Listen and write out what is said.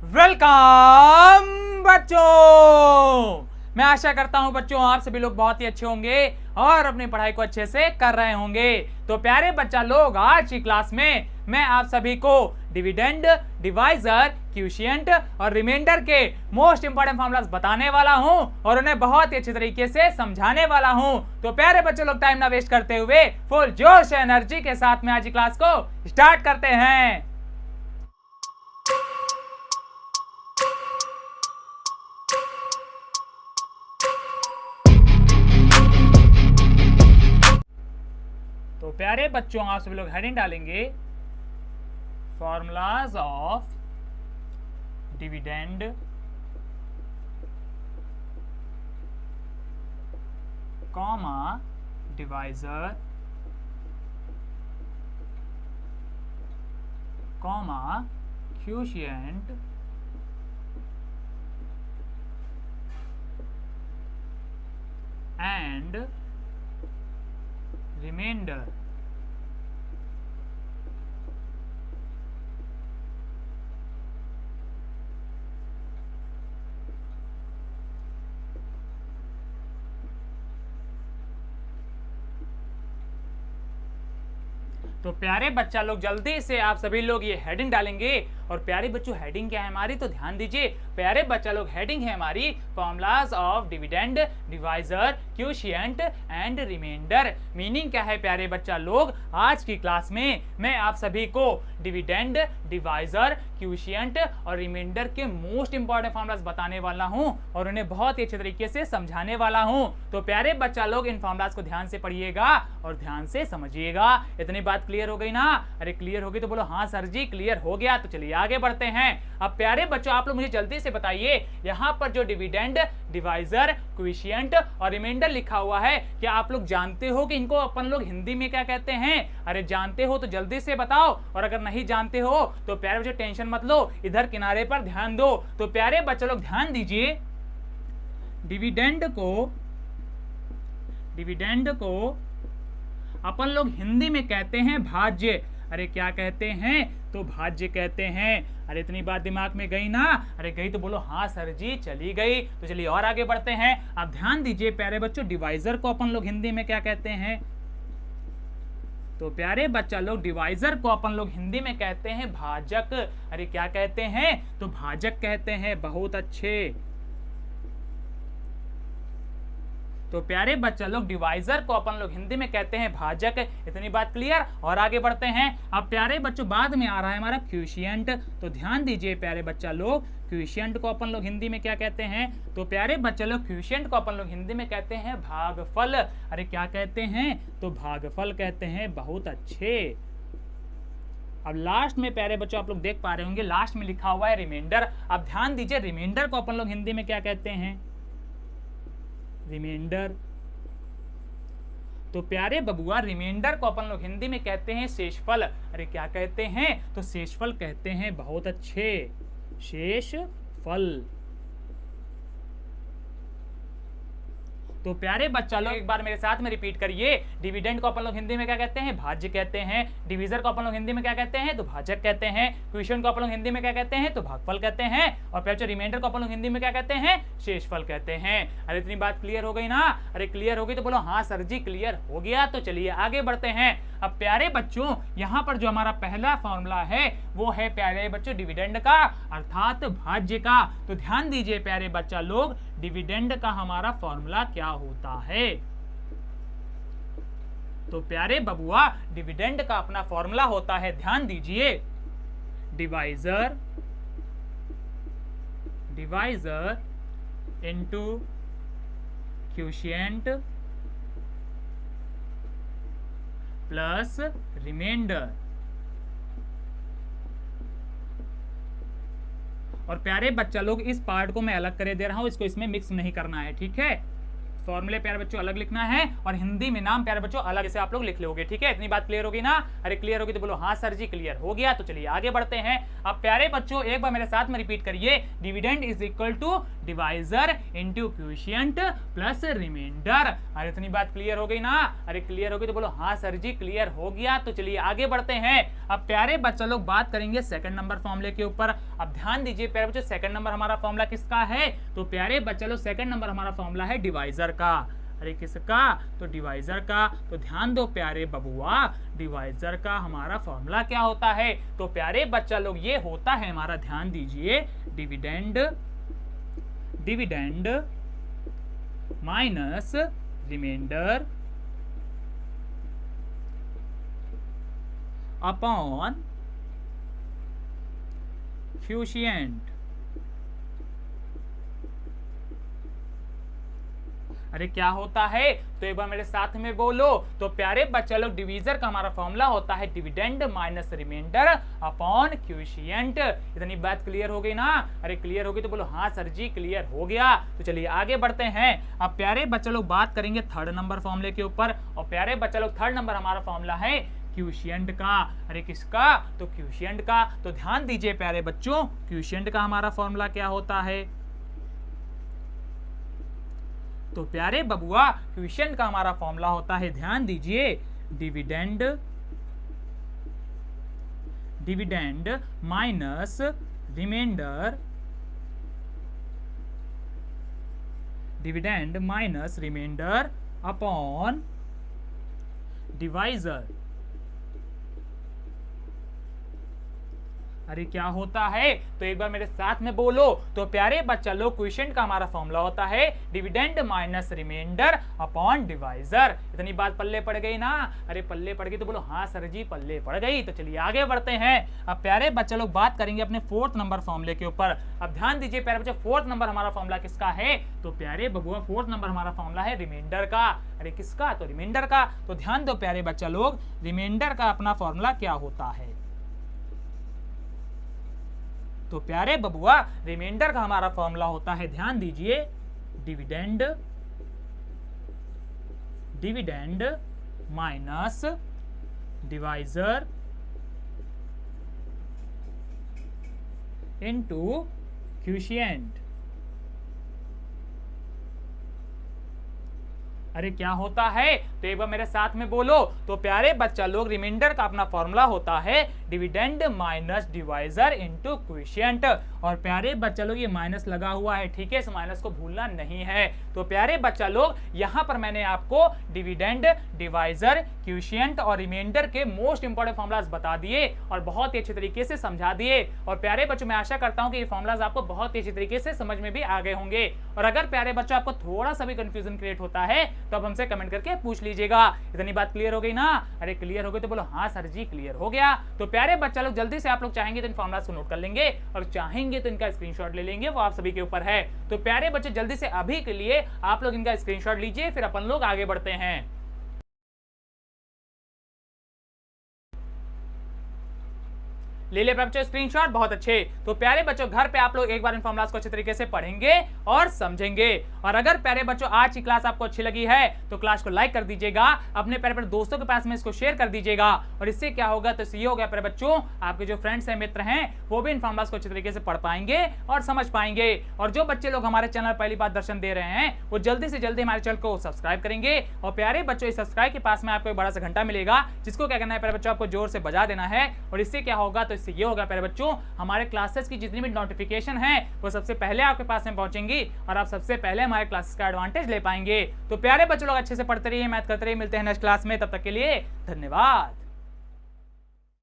Welcome बच्चों। मैं आशा करता हूं बच्चों आप सभी लोग बहुत ही अच्छे होंगे और अपनी पढ़ाई को अच्छे से कर रहे होंगे। तो प्यारे बच्चा लोग, आज की क्लास में मैं आप सभी को डिविडेंड, डिवाइजर, क्वोशिएंट और रिमाइंडर के मोस्ट इंपॉर्टेंट फॉर्मूलाज बताने वाला हूं और उन्हें बहुत ही अच्छे तरीके से समझाने वाला हूं। तो प्यारे बच्चों लोग, टाइम ना वेस्ट करते हुए फुल जोश एनर्जी के साथ में आज की क्लास को स्टार्ट करते हैं। तो प्यारे बच्चों, आप सभी लोग हेडिंग डालेंगे formulas of dividend, comma divisor, comma quotient and remainder. तो प्यारे बच्चा लोग, जल्दी से आप सभी लोग ये हेडिंग डालेंगे। और प्यारे बच्चों, हेडिंग क्या है हमारी, तो ध्यान दीजिए। प्यारे बच्चा लोग, हेडिंग है हमारी formulas of dividend, divisor, quotient and remainder. Meaning क्या है प्यारे बच्चा लोग, आज की क्लास में मैं आप सभी को डिविडेंड, डिवाइजर, क्वोशिएंट और रिमाइंडर के मोस्ट इंपॉर्टेंट फॉर्मूलाज बताने वाला हूं और उन्हें बहुत ही अच्छे तरीके से समझाने वाला हूं। तो प्यारे बच्चा लोग, इन फॉर्मूलाज को ध्यान से पढ़िएगा और ध्यान से समझिएगा। इतनी बात क्लियर हो गई ना? अरे क्लियर होगी तो बोलो हाँ सर जी क्लियर हो गया। तो चलिए आगे बढ़ते हैं। अब प्यारे बच्चों, आप लोग मुझे जल्दी से बताइए, यहां पर जो डिविडेंड, डिवाइजर, क्वोशिएंट और रिमाइंडर लिखा हुआ है, क्या आप लोग जानते हो कि इनको अपन लोग हिंदी में क्या कहते हैं? अरे जानते हो तो जल्दी से बताओ, और अगर नहीं जानते हो तो प्यारे बच्चों टेंशन मत लो, इधर किनारे पर ध्यान दो। तो प्यारे बच्चों लोग ध्यान दीजिए, डिविडेंड को अपन लोग हिंदी में कहते हैं भाज्य। अरे क्या कहते हैं? तो भाज्य कहते हैं। अरे इतनी बात दिमाग में गई ना? अरे गई तो बोलो हाँ सर जी चली गई। तो चलिए और आगे बढ़ते हैं। अब ध्यान दीजिए प्यारे बच्चों, डिवाइजर को अपन लोग हिंदी में क्या कहते हैं? तो प्यारे बच्चा लोग, डिवाइजर को अपन लोग हिंदी में कहते हैं भाजक। अरे क्या कहते हैं? तो भाजक कहते हैं। बहुत अच्छे। तो प्यारे बच्चा लोग, डिवाइजर को अपन लोग हिंदी में कहते हैं भाजक। इतनी बात क्लियर? और आगे बढ़ते हैं। अब प्यारे बच्चों, बाद में आ रहा है हमारा क्वोशिएंट। तो ध्यान दीजिए प्यारे बच्चा लोग, क्वोशिएंट को अपन लोग हिंदी में क्या कहते हैं? तो प्यारे बच्चा लोग, क्वोशिएंट को अपन लोग हिंदी में कहते हैं भागफल। अरे क्या कहते हैं? तो भागफल कहते हैं। बहुत अच्छे। अब लास्ट में प्यारे बच्चों आप लोग देख पा रहे होंगे, लास्ट में लिखा हुआ है रिमाइंडर। अब ध्यान दीजिए, रिमाइंडर को अपन लोग हिंदी में क्या कहते हैं? रिमाइंडर। तो प्यारे बबुआ, रिमाइंडर को अपन लोग हिंदी में कहते हैं शेषफल। अरे क्या कहते हैं? तो शेषफल कहते हैं। बहुत अच्छे। शेषफल। तो प्यारे बच्चा लोग, एक बार मेरे साथ में रिपीट करिए। डिविडेंड को अपन लोग हिंदी में क्या कहते हैं? भाज्य कहते हैं। डिवीजर को अपन लोग हिंदी में क्या कहते हैं? तो भाजक कहते हैं। क्वोशिएंट को अपन लोग हिंदी में क्या कहते हैं? तो भागफल कहते हैं। और प्यारे रिमाइंडर को अपन लोग हिंदी में क्या कहते हैं? शेषफल कहते हैं। अरे इतनी बात क्लियर हो गई ना? अरे क्लियर हो गई तो बोलो हाँ सर जी क्लियर हो गया। तो चलिए आगे बढ़ते हैं। अब प्यारे बच्चों, यहाँ पर जो हमारा पहला फॉर्मूला है वो है प्यारे बच्चों डिविडेंड का, अर्थात भाज्य का। तो ध्यान दीजिए प्यारे बच्चा लोग, डिविडेंड का हमारा फॉर्मूला क्या होता है? तो प्यारे बबुआ, डिविडेंड का अपना फॉर्मूला होता है, ध्यान दीजिए, divisor into quotient plus remainder. और प्यारे बच्चा लोग, इस पार्ट को मैं अलग करे दे रहा हूं, इसको इसमें मिक्स नहीं करना है, ठीक है? फॉर्मूले प्यारे बच्चों अलग लिखना है और हिंदी में नाम प्यारे बच्चों अलग से आप लोग लिख लोगे। ठीक है, इतनी बात क्लियर होगी ना? अरे क्लियर होगी तो बोलो हाँ सर जी क्लियर हो गया। तो चलिए आगे बढ़ते हैं। अब प्यारे बच्चों एक बार मेरे साथ में रिपीट करिए, dividend is equal to divisor into quotient plus remainder. अरे इतनी बात क्लियर हो गई ना? अरे क्लियर होगी तो बोलो हाँ सर जी क्लियर हो गया। तो चलिए आगे बढ़ते हैं। अब प्यारे बच्चों लोग बात करेंगे सेकंड नंबर फॉर्मूले के ऊपर। अब ध्यान दीजिए प्यारे बच्चों, सेकंड नंबर हमारा फॉर्मूला किसका है? तो प्यारे बच्चों लोग सेकंड नंबर हमारा फॉर्मूला है डिवाइजर का। अरे किसका? तो डिवाइजर का। तो ध्यान दो प्यारे बबुआ, डिवाइजर का हमारा फॉर्मूला क्या होता है? तो प्यारे बच्चा लोग ये होता है हमारा, ध्यान दीजिए, dividend minus remainder upon quotient. अरे क्या होता है? तो एक बार मेरे साथ में बोलो। तो प्यारे बच्चा लोग डिवीजर का हमारा फॉर्मूला होता है dividend minus remainder upon quotient. इतनी बात क्लियर हो गई ना? अरे क्लियर हो गई तो बोलो हाँ सर जी क्लियर हो गया। तो चलिए आगे बढ़ते हैं। अब प्यारे बच्चा लोग बात करेंगे थर्ड नंबर फॉर्मूले के ऊपर। और प्यारे बच्चा लोग थर्ड नंबर हमारा फॉर्मूला है क्वोशिएंट का। अरे किसका? तो क्वोशिएंट का। तो ध्यान दीजिए प्यारे बच्चों, क्वोशिएंट का हमारा फॉर्मूला क्या होता है? तो प्यारे बबुआ क्वोशिएंट का हमारा फॉर्मूला होता है, ध्यान दीजिए, dividend minus remainder upon divisor. अरे क्या होता है? तो एक बार मेरे साथ में बोलो। तो प्यारे बच्चा लोग क्वोशिएंट का हमारा फॉर्मूला होता है dividend minus remainder upon divisor. इतनी बात पल्ले पड़ गई ना? अरे पल्ले पड़ गई तो बोलो हाँ सर जी पल्ले पड़ गई। तो चलिए आगे बढ़ते हैं। अब प्यारे बच्चा लोग बात करेंगे अपने फोर्थ नंबर फॉर्मूले के ऊपर। अब ध्यान दीजिए प्यारे बच्चे, फोर्थ नंबर हमारा फॉर्मूला किसका है? तो प्यारे बबुआ फोर्थ नंबर हमारा फॉर्मूला है रिमाइंडर का। अरे किसका? तो रिमाइंडर का। तो ध्यान दो प्यारे बच्चा लोग, रिमाइंडर का अपना फॉर्मूला क्या होता है? तो प्यारे बबुआ रिमाइंडर का हमारा फॉर्मूला होता है, ध्यान दीजिए, dividend minus divisor into quotient. अरे क्या होता है? तो एक बार मेरे साथ में बोलो। तो प्यारे बच्चा लोग रिमाइंडर का अपना फॉर्मूला होता है dividend minus divisor into quotient. और प्यारे बच्चा लोग ये माइनस लगा हुआ है, ठीक है, इस माइनस को भूलना नहीं है। तो प्यारे बच्चा लोग यहाँ पर मैंने आपको डिविडेंड, डिवाइजर, क्वोशिएंट और रिमाइंडर के मोस्ट इंपोर्टेंट फॉर्मूलाज बता दिए और बहुत ही अच्छे तरीके से समझा दिए। और प्यारे बच्चों मैं आशा करता हूँ कि ये फॉर्मूलाज आपको बहुत ही अच्छे तरीके से समझ में भी आ गए होंगे। और अगर प्यारे बच्चों आपको थोड़ा सा भी कंफ्यूजन क्रिएट होता है तो अब हमसे कमेंट करके पूछ लीजिएगा। इतनी बात क्लियर हो गई ना? अरे क्लियर हो गई तो बोलो हाँ सर जी क्लियर हो गया। तो प्यारे बच्चा लोग जल्दी से आप लोग चाहेंगे तो इन फॉर्मूलाज को नोट कर लेंगे और चाहेंगे तो इनका स्क्रीनशॉट ले लेंगे, वो आप सभी के ऊपर है। तो प्यारे बच्चे जल्दी से अभी के लिए आप लोग इनका स्क्रीनशॉट लीजिए, फिर अपन लोग आगे बढ़ते हैं। ले ले बच्चों स्क्रीनशॉट, बहुत अच्छे। तो प्यारे बच्चों घर पे आप लोग एक बार इन फॉर्मूलाज को अच्छे तरीके से पढ़ेंगे और समझेंगे। और अगर प्यारे बच्चों आज की क्लास आपको अच्छी लगी है तो क्लास को लाइक कर दीजिएगा, अपने प्यारे प्यारे दोस्तों के पास में इसको शेयर कर दीजिएगा। और इससे क्या होगा? तो ये हो गया प्यारे बच्चों, आपके जो फ्रेंड्स हैं, मित्र हैं, वो भी इन फॉर्मूलाज को अच्छे तरीके से पढ़ पाएंगे और समझ पाएंगे। और जो बच्चे लोग हमारे चैनल पहली बार दर्शन दे रहे हैं वो जल्दी से जल्दी हमारे चैनल को सब्सक्राइब करेंगे। और प्यारे बच्चों इस सब्सक्राइब के पास में आपको एक बड़ा सा घंटा मिलेगा, जिसको क्या करना है प्यारे बच्चों, आपको जोर से बजा देना है। और इससे क्या होगा? तो इससे ये होगा प्यारे बच्चों, हमारे क्लासेस की जितनी भी नोटिफिकेशन है वो सबसे पहले आपके पास में पहुंचेंगी और आप सबसे पहले हमारे क्लासेस का एडवांटेज ले पाएंगे। तो प्यारे बच्चों लोग अच्छे से पढ़ते रहिए, मैथ करते रहिए। मिलते हैं नेक्स्ट क्लास में, तब तक के लिए धन्यवाद।